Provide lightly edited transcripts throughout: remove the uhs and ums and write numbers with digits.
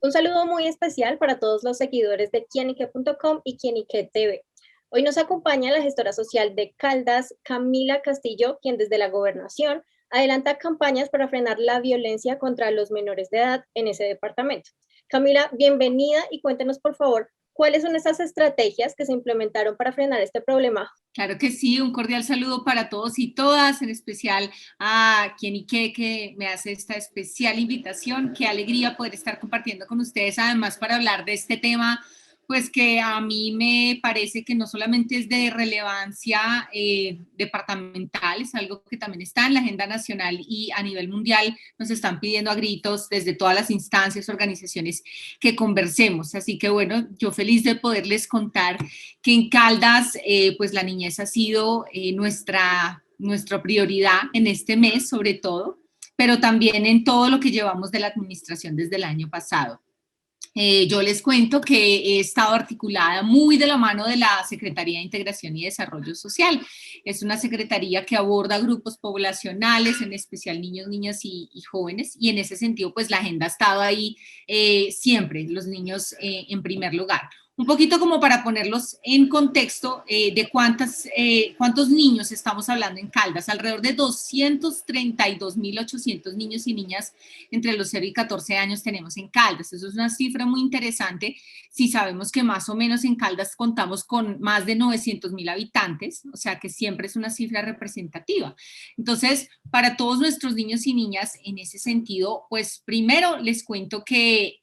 Un saludo muy especial para todos los seguidores de quienique.com y Quienique TV. Hoy nos acompaña la gestora social de Caldas, Camila Castillo, quien desde la gobernación adelanta campañas para frenar la violencia contra los menores de edad en ese departamento. Camila, bienvenida y cuéntenos por favor cuáles son esas estrategias que se implementaron para frenar este problema. Claro que sí, un cordial saludo para todos y todas, en especial a Quienique que me hace esta especial invitación. Qué alegría poder estar compartiendo con ustedes, además para hablar de este tema, pues que a mí me parece que no solamente es de relevancia departamental, es algo que también está en la agenda nacional y a nivel mundial nos están pidiendo a gritos desde todas las instancias, organizaciones que conversemos. Así que bueno, yo feliz de poderles contar que en Caldas, pues la niñez ha sido nuestra prioridad en este mes, sobre todo, pero también en todo lo que llevamos de la administración desde el año pasado. Yo les cuento que he estado articulada muy de la mano de la Secretaría de Integración y Desarrollo Social. Es una secretaría que aborda grupos poblacionales, en especial niños, niñas y jóvenes, y en ese sentido, pues la agenda ha estado ahí siempre, los niños en primer lugar. Un poquito como para ponerlos en contexto de cuántos niños estamos hablando en Caldas, alrededor de 232.800 niños y niñas entre los 0 y 14 años tenemos en Caldas. Eso es una cifra muy interesante si sabemos que más o menos en Caldas contamos con más de 900.000 habitantes, o sea que siempre es una cifra representativa. Entonces, para todos nuestros niños y niñas, en ese sentido, pues primero les cuento que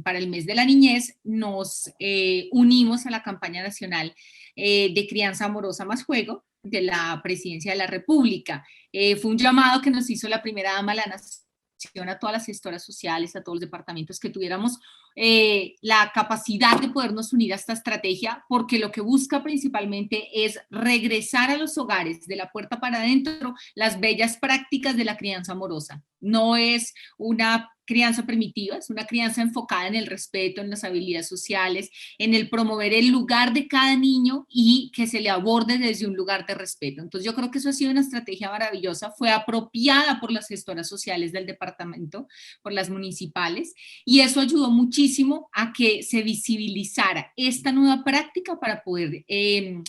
para el mes de la niñez nos unimos a la campaña nacional de crianza amorosa más juego de la Presidencia de la República. Fue un llamado que nos hizo la primera dama de la Nación a todas las gestoras sociales, a todos los departamentos que tuviéramos la capacidad de podernos unir a esta estrategia, porque lo que busca principalmente es regresar a los hogares de la puerta para adentro las bellas prácticas de la crianza amorosa. No es una crianza primitiva, es una crianza enfocada en el respeto, en las habilidades sociales, en el promover el lugar de cada niño y que se le aborde desde un lugar de respeto. Entonces yo creo que eso ha sido una estrategia maravillosa, fue apropiada por las gestoras sociales del departamento, por las municipales, y eso ayudó muchísimo a que se visibilizara esta nueva práctica para poder,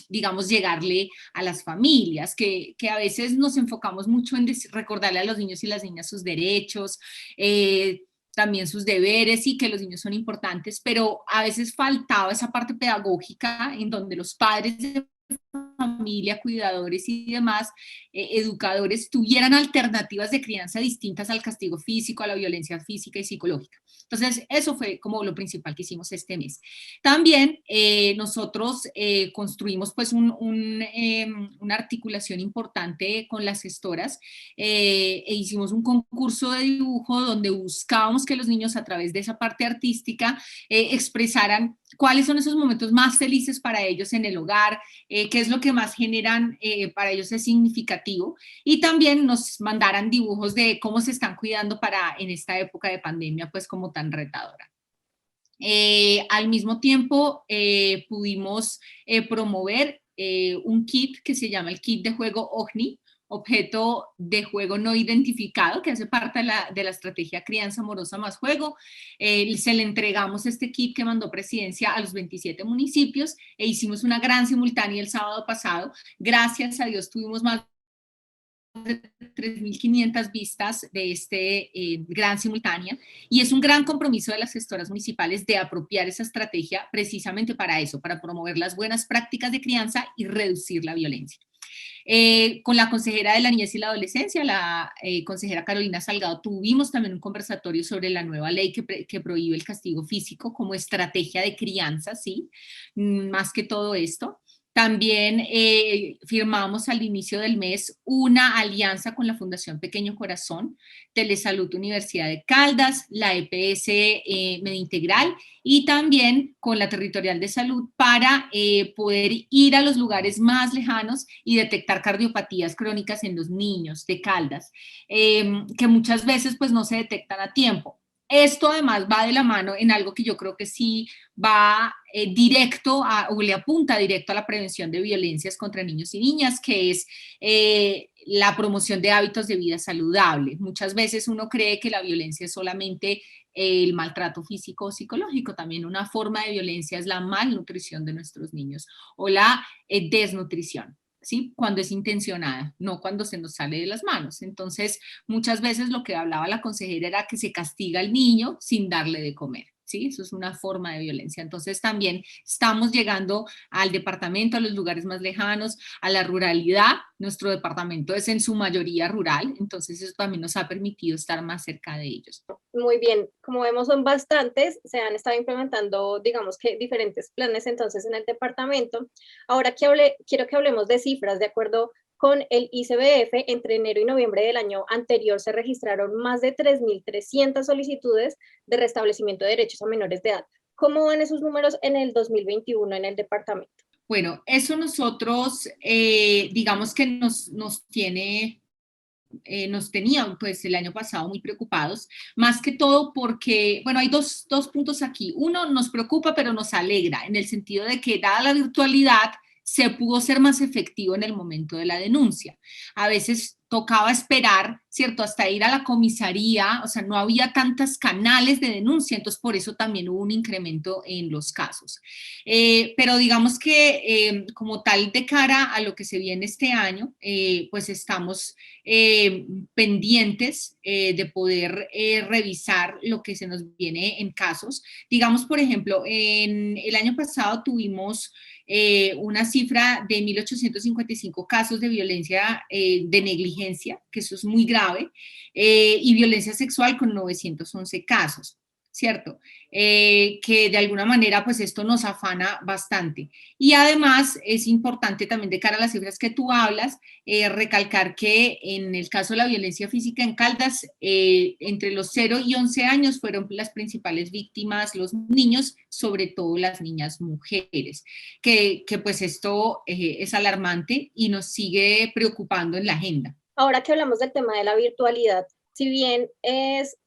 digamos, llegarle a las familias, que a veces nos enfocamos mucho en recordarle a los niños y las niñas sus derechos, también sus deberes y que los niños son importantes, pero a veces faltaba esa parte pedagógica en donde los padres de familia, cuidadores y demás educadores tuvieran alternativas de crianza distintas al castigo físico, a la violencia física y psicológica. Entonces, eso fue como lo principal que hicimos este mes. También nosotros construimos pues una articulación importante con las gestoras e hicimos un concurso de dibujo donde buscábamos que los niños a través de esa parte artística expresaran cuáles son esos momentos más felices para ellos en el hogar, qué es lo que más generan para ellos es significativo, y también nos mandaran dibujos de cómo se están cuidando para en esta época de pandemia pues como tan retadora. Al mismo tiempo pudimos promover un kit que se llama el kit de juego OGNI, objeto de juego no identificado, que hace parte de la estrategia crianza amorosa más juego. Se le entregamos este kit que mandó Presidencia a los 27 municipios e hicimos una gran simultánea el sábado pasado. Gracias a Dios tuvimos más de 3.500 vistas de este gran simultánea, y es un gran compromiso de las gestoras municipales de apropiar esa estrategia precisamente para eso, para promover las buenas prácticas de crianza y reducir la violencia. Con la consejera de la niñez y la adolescencia, la consejera Carolina Salgado, tuvimos también un conversatorio sobre la nueva ley que prohíbe el castigo físico como estrategia de crianza, ¿sí? Más que todo esto. También firmamos al inicio del mes una alianza con la Fundación Pequeño Corazón, Telesalud Universidad de Caldas, la EPS Medintegral y también con la Territorial de Salud para poder ir a los lugares más lejanos y detectar cardiopatías crónicas en los niños de Caldas, que muchas veces pues no se detectan a tiempo. Esto además va de la mano en algo que yo creo que sí va directo o le apunta directo a la prevención de violencias contra niños y niñas, que es la promoción de hábitos de vida saludables. Muchas veces uno cree que la violencia es solamente el maltrato físico o psicológico, también una forma de violencia es la malnutrición de nuestros niños o la desnutrición. ¿Sí? Cuando es intencionada, no cuando se nos sale de las manos. Entonces, muchas veces lo que hablaba la consejera era que se castiga al niño sin darle de comer. ¿Sí? Eso es una forma de violencia. Entonces también estamos llegando al departamento, a los lugares más lejanos, a la ruralidad. Nuestro departamento es en su mayoría rural, entonces eso también nos ha permitido estar más cerca de ellos. Muy bien, como vemos son bastantes, se han estado implementando, digamos que diferentes planes entonces en el departamento. Ahora quiero que hablemos de cifras. De acuerdo con el ICBF, entre enero y noviembre del año anterior se registraron más de 3.300 solicitudes de restablecimiento de derechos a menores de edad. ¿Cómo van esos números en el 2021 en el departamento? Bueno, eso nosotros, digamos que nos tenían pues el año pasado muy preocupados, más que todo porque, bueno, hay dos puntos aquí. Uno, nos preocupa pero nos alegra en el sentido de que dada la virtualidad se pudo ser más efectivo en el momento de la denuncia. A veces tocaba esperar, ¿cierto?, hasta ir a la comisaría, o sea, no había tantos canales de denuncia, entonces por eso también hubo un incremento en los casos. Pero digamos que como tal de cara a lo que se viene este año, pues estamos pendientes de poder revisar lo que se nos viene en casos. Digamos, por ejemplo, en el año pasado tuvimos una cifra de 1.855 casos de violencia de negligencia, que eso es muy grave, y violencia sexual con 911 casos. ¿Cierto? Que de alguna manera pues esto nos afana bastante. Y además es importante también de cara a las cifras que tú hablas, recalcar que en el caso de la violencia física en Caldas, entre los 0 y 11 años fueron las principales víctimas los niños, sobre todo las niñas mujeres, que pues esto es alarmante y nos sigue preocupando en la agenda. Ahora que hablamos del tema de la virtualidad, si bien es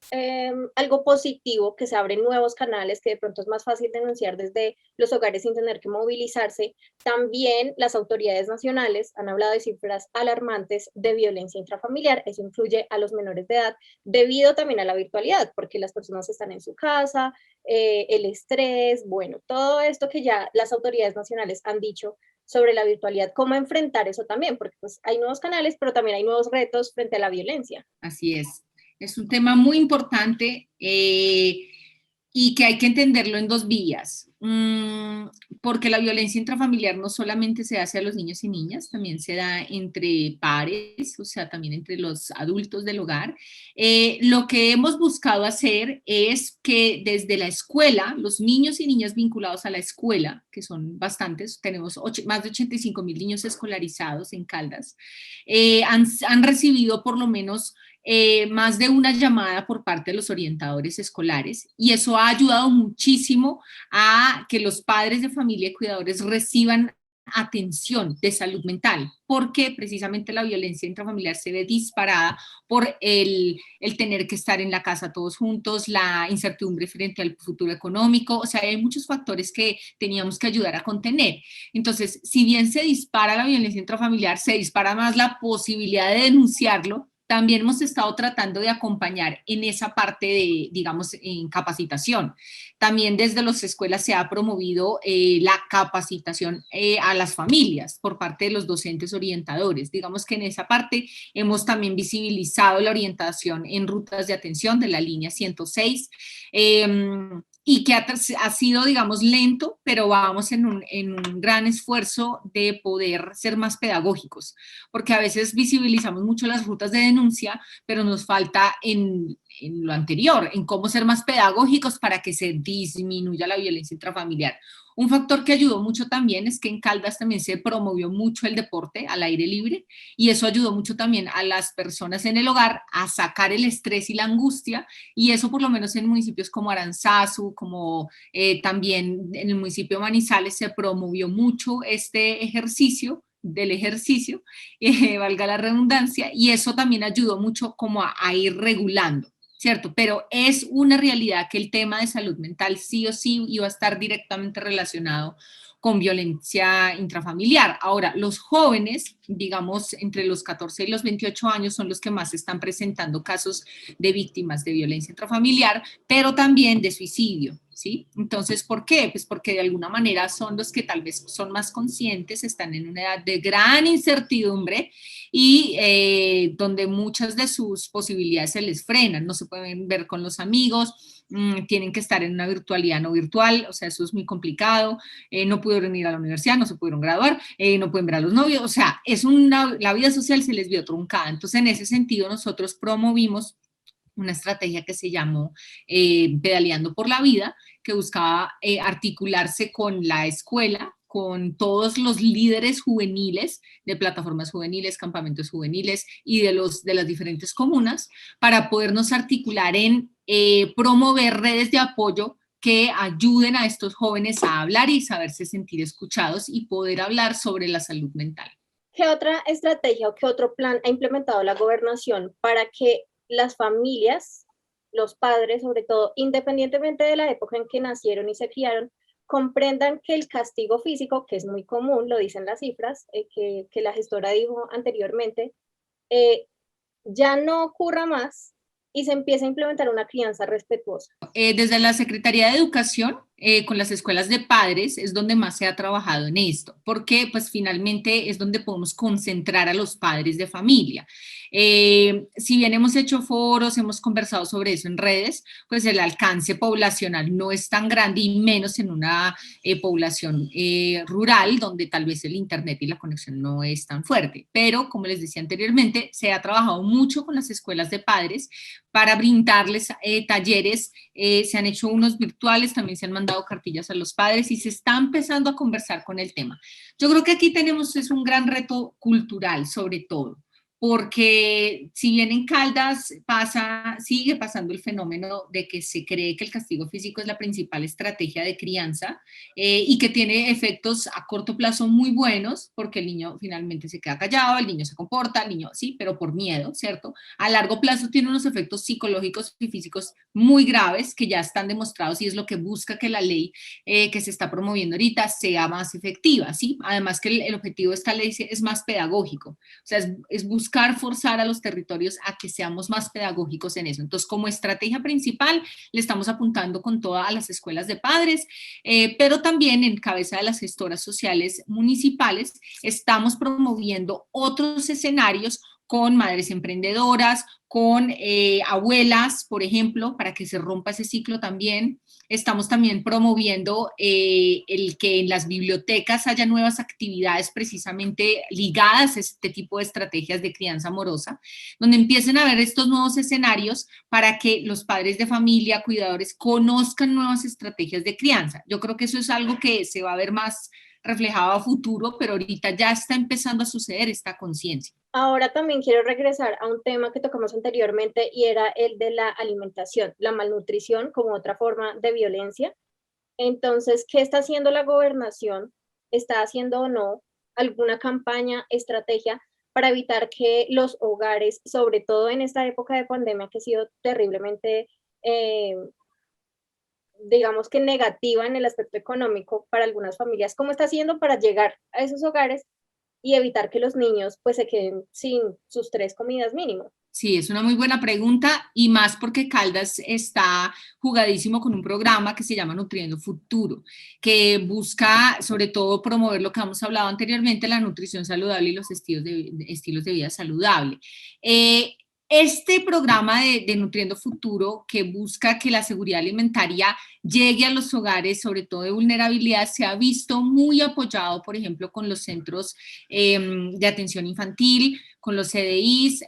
algo positivo que se abren nuevos canales, que de pronto es más fácil denunciar desde los hogares sin tener que movilizarse, también las autoridades nacionales han hablado de cifras alarmantes de violencia intrafamiliar. Eso influye a los menores de edad debido también a la virtualidad, porque las personas están en su casa, el estrés, bueno, todo esto que ya las autoridades nacionales han dicho sobre la virtualidad, cómo enfrentar eso también, porque pues hay nuevos canales, pero también hay nuevos retos frente a la violencia. Así es un tema muy importante y que hay que entenderlo en dos vías, porque la violencia intrafamiliar no solamente se hace a los niños y niñas, también se da entre pares, o sea, también entre los adultos del hogar. Lo que hemos buscado hacer es que desde la escuela, los niños y niñas vinculados a la escuela, que son bastantes, tenemos más de 85.000 niños escolarizados en Caldas, han recibido por lo menos más de una llamada por parte de los orientadores escolares y eso ha ayudado muchísimo a que los padres de familia y cuidadores reciban atención de salud mental, porque precisamente la violencia intrafamiliar se ve disparada por el tener que estar en la casa todos juntos, la incertidumbre frente al futuro económico, o sea, hay muchos factores que teníamos que ayudar a contener. Entonces, si bien se dispara la violencia intrafamiliar, se dispara más la posibilidad de denunciarlo. También hemos estado tratando de acompañar en esa parte de, digamos, en capacitación. También desde las escuelas se ha promovido la capacitación a las familias por parte de los docentes orientadores. Digamos que en esa parte hemos también visibilizado la orientación en rutas de atención de la línea 106. Y que ha sido, digamos, lento, pero vamos en un gran esfuerzo de poder ser más pedagógicos, porque a veces visibilizamos mucho las rutas de denuncia, pero nos falta en lo anterior, en cómo ser más pedagógicos para que se disminuya la violencia intrafamiliar. Un factor que ayudó mucho también es que en Caldas también se promovió mucho el deporte al aire libre y eso ayudó mucho también a las personas en el hogar a sacar el estrés y la angustia y eso por lo menos en municipios como Aranzazu, como también en el municipio de Manizales se promovió mucho este ejercicio valga la redundancia, y eso también ayudó mucho como a ir regulando. ¿cierto? Pero es una realidad que el tema de salud mental sí o sí iba a estar directamente relacionado con violencia intrafamiliar. Ahora, los jóvenes, digamos, entre los 14 y los 28 años son los que más están presentando casos de víctimas de violencia intrafamiliar, pero también de suicidio, ¿sí? Entonces, ¿por qué? Pues porque de alguna manera son los que tal vez son más conscientes, están en una edad de gran incertidumbre y donde muchas de sus posibilidades se les frenan, no se pueden ver con los amigos, tienen que estar en una virtualidad no virtual, o sea, eso es muy complicado, no pudieron ir a la universidad, no se pudieron graduar, no pueden ver a los novios, o sea, la vida social se les vio truncada. Entonces, en ese sentido, nosotros promovimos una estrategia que se llamó Pedaleando por la Vida, que buscaba articularse con la escuela, con todos los líderes juveniles de plataformas juveniles, campamentos juveniles y de las diferentes comunas, para podernos articular en promover redes de apoyo que ayuden a estos jóvenes a hablar y saberse sentir escuchados y poder hablar sobre la salud mental. ¿Qué otra estrategia o qué otro plan ha implementado la gobernación para que las familias, los padres sobre todo, independientemente de la época en que nacieron y se criaron, comprendan que el castigo físico, que es muy común, lo dicen las cifras, que la gestora dijo anteriormente, ya no ocurra más y se empiece a implementar una crianza respetuosa? Desde la Secretaría de Educación, con las escuelas de padres, es donde más se ha trabajado en esto, porque pues finalmente es donde podemos concentrar a los padres de familia. Si bien hemos hecho foros, hemos conversado sobre eso en redes, pues el alcance poblacional no es tan grande y menos en una población rural donde tal vez el internet y la conexión no es tan fuerte. Pero como les decía anteriormente, se ha trabajado mucho con las escuelas de padres para brindarles talleres, se han hecho unos virtuales, también se han mandado cartillas a los padres y se está empezando a conversar con el tema. Yo creo que aquí tenemos es un gran reto cultural sobre todo, porque si bien en Caldas sigue pasando el fenómeno de que se cree que el castigo físico es la principal estrategia de crianza y que tiene efectos a corto plazo muy buenos, porque el niño finalmente se queda callado, el niño se comporta, el niño sí, pero por miedo, ¿cierto? A largo plazo tiene unos efectos psicológicos y físicos muy graves que ya están demostrados y es lo que busca que la ley que se está promoviendo ahorita sea más efectiva, ¿sí? Además que el objetivo de esta ley es más pedagógico, o sea, es buscar forzar a los territorios a que seamos más pedagógicos en eso. Entonces, como estrategia principal, le estamos apuntando con todas las escuelas de padres, pero también en cabeza de las gestoras sociales municipales, estamos promoviendo otros escenarios con madres emprendedoras, con abuelas, por ejemplo, para que se rompa ese ciclo también. Estamos también promoviendo el que en las bibliotecas haya nuevas actividades precisamente ligadas a este tipo de estrategias de crianza amorosa, donde empiecen a ver estos nuevos escenarios para que los padres de familia, cuidadores, conozcan nuevas estrategias de crianza. Yo creo que eso es algo que se va a ver más reflejado a futuro, pero ahorita ya está empezando a suceder esta conciencia. Ahora también quiero regresar a un tema que tocamos anteriormente y era el de la alimentación, la malnutrición como otra forma de violencia. Entonces, ¿qué está haciendo la gobernación? ¿Está haciendo o no alguna campaña, estrategia para evitar que los hogares, sobre todo en esta época de pandemia que ha sido terriblemente, digamos que negativa en el aspecto económico para algunas familias, cómo está haciendo para llegar a esos hogares y evitar que los niños pues se queden sin sus 3 comidas mínimo? Sí, es una muy buena pregunta y más porque Caldas está jugadísimo con un programa que se llama Nutriendo Futuro, que busca sobre todo promover lo que hemos hablado anteriormente, la nutrición saludable y los estilos de vida saludable. Este programa de Nutriendo Futuro, que busca que la seguridad alimentaria llegue a los hogares, sobre todo de vulnerabilidad, se ha visto muy apoyado, por ejemplo, con los centros de atención infantil, con los CDIs.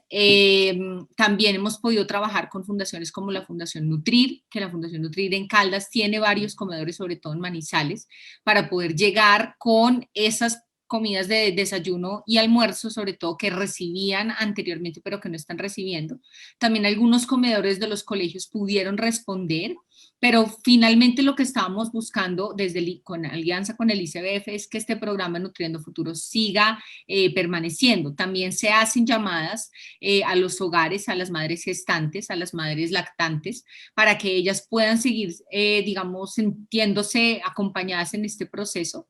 También hemos podido trabajar con fundaciones como la Fundación Nutrir, que la Fundación Nutrir en Caldas tiene varios comedores, sobre todo en Manizales, para poder llegar con esas comidas de desayuno y almuerzo, sobre todo que recibían anteriormente, pero que no están recibiendo. También algunos comedores de los colegios pudieron responder, pero finalmente lo que estábamos buscando con alianza con el ICBF es que este programa Nutriendo Futuro siga permaneciendo. También se hacen llamadas a los hogares, a las madres gestantes, a las madres lactantes, para que ellas puedan seguir, digamos, sintiéndose acompañadas en este proceso.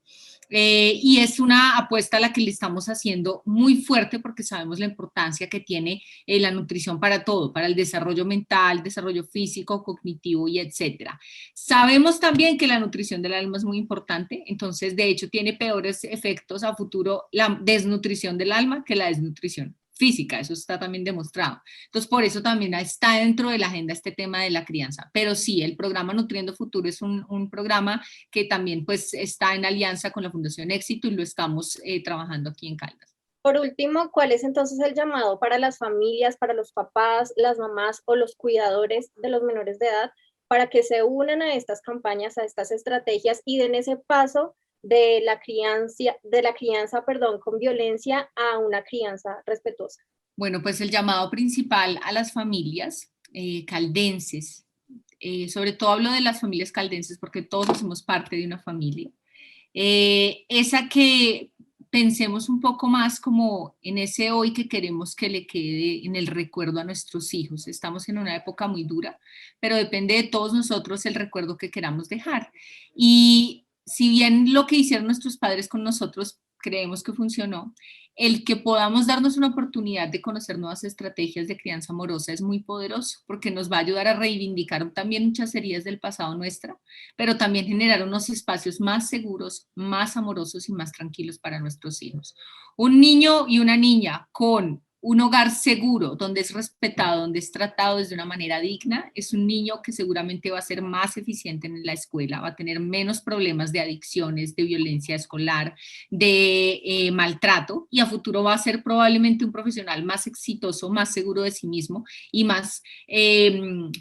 Y es una apuesta a la que le estamos haciendo muy fuerte porque sabemos la importancia que tiene la nutrición para todo, para el desarrollo mental, desarrollo físico, cognitivo y etcétera. Sabemos también que la nutrición del alma es muy importante, entonces de hecho tiene peores efectos a futuro la desnutrición del alma que la desnutrición física, eso está también demostrado. Entonces, por eso también está dentro de la agenda este tema de la crianza. Pero sí, el programa Nutriendo Futuro es un programa que también pues está en alianza con la Fundación Éxito y lo estamos trabajando aquí en Caldas. Por último, ¿cuál es entonces el llamado para las familias, para los papás, las mamás o los cuidadores de los menores de edad para que se unan a estas campañas, a estas estrategias y den ese paso de la crianza, con violencia a una crianza respetuosa? Bueno, pues el llamado principal a las familias caldenses, sobre todo hablo de las familias caldenses porque todos hacemos parte de una familia, es a que pensemos un poco más como en ese hoy que queremos que le quede en el recuerdo a nuestros hijos. Estamos en una época muy dura, pero depende de todos nosotros el recuerdo que queramos dejar. Y si bien lo que hicieron nuestros padres con nosotros creemos que funcionó, el que podamos darnos una oportunidad de conocer nuevas estrategias de crianza amorosa es muy poderoso porque nos va a ayudar a reivindicar también muchas heridas del pasado nuestra, pero también generar unos espacios más seguros, más amorosos y más tranquilos para nuestros hijos. Un niño y una niña con un hogar seguro, donde es respetado, donde es tratado desde una manera digna, es un niño que seguramente va a ser más eficiente en la escuela, va a tener menos problemas de adicciones, de violencia escolar, de maltrato, y a futuro va a ser probablemente un profesional más exitoso, más seguro de sí mismo y más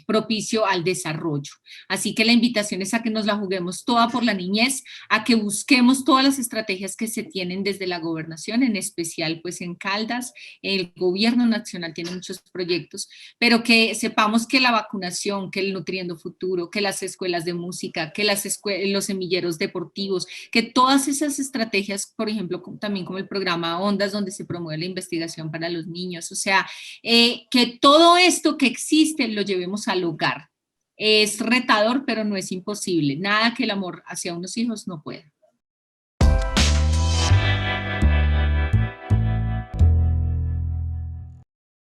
propicio al desarrollo. Así que la invitación es a que nos la juguemos toda por la niñez, a que busquemos todas las estrategias que se tienen desde la gobernación, en especial pues en Caldas. El gobierno nacional tiene muchos proyectos, pero que sepamos que la vacunación, que el Nutriendo Futuro, que las escuelas de música, que los semilleros deportivos, que todas esas estrategias, por ejemplo, también como el programa Ondas, donde se promueve la investigación para los niños, o sea, que todo esto que existe lo llevemos al hogar. Es retador, pero no es imposible. Nada que el amor hacia unos hijos no pueda.